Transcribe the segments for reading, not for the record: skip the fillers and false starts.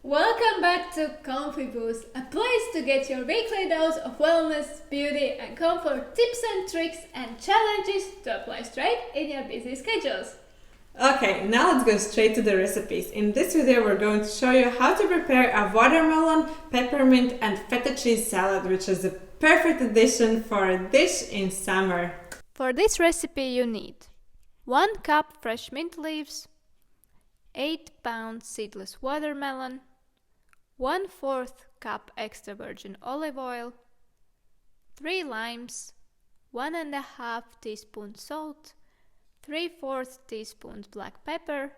Welcome back to Comfy Boost, a place to get your weekly dose of wellness, beauty and comfort tips and tricks and challenges to apply straight in your busy schedules. Okay, now let's go straight to the recipes. In this video we're going to show you how to prepare a watermelon, peppermint and feta cheese salad, which is a perfect addition for a dish in summer. For this recipe you need 1 cup fresh mint leaves, 8-pound seedless watermelon, 1/4 cup extra virgin olive oil, 3 limes, 1.5 teaspoons salt, 3/4 teaspoons black pepper,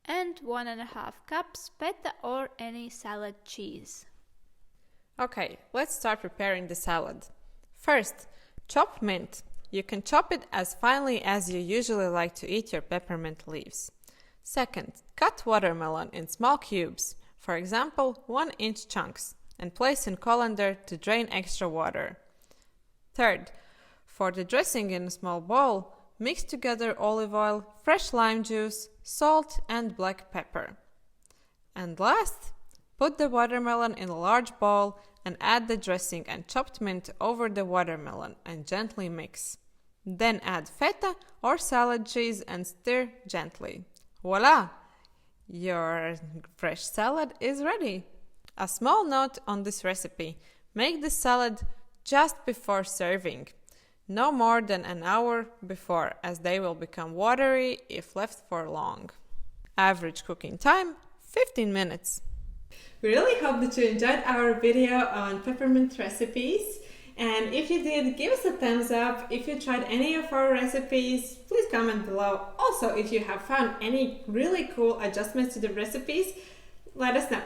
and 1.5 cups feta or any salad cheese. Okay, let's start preparing the salad. First, chop mint. You can chop it as finely as you usually like to eat your peppermint leaves. Second, cut watermelon in small cubes, for example 1-inch chunks, and place in colander to drain extra water. Third, for the dressing in a small bowl, mix together olive oil, fresh lime juice, salt and black pepper. And last, put the watermelon in a large bowl and add the dressing and chopped mint over the watermelon and gently mix. Then add feta or salad cheese and stir gently. Voila! Your fresh salad is ready. A small note on this recipe: make the salad just before serving, no more than an hour before, as they will become watery if left for long. Average cooking time 15 minutes. We really hope that you enjoyed our video on peppermint recipes. And if you did, give us a thumbs up. If you tried any of our recipes, please comment below. Also, if you have found any really cool adjustments to the recipes, let us know.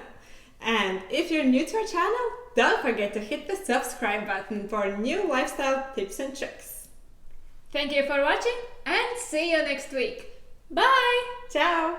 And if you're new to our channel, don't forget to hit the subscribe button for new lifestyle tips and tricks. Thank you for watching and see you next week. Bye! Ciao!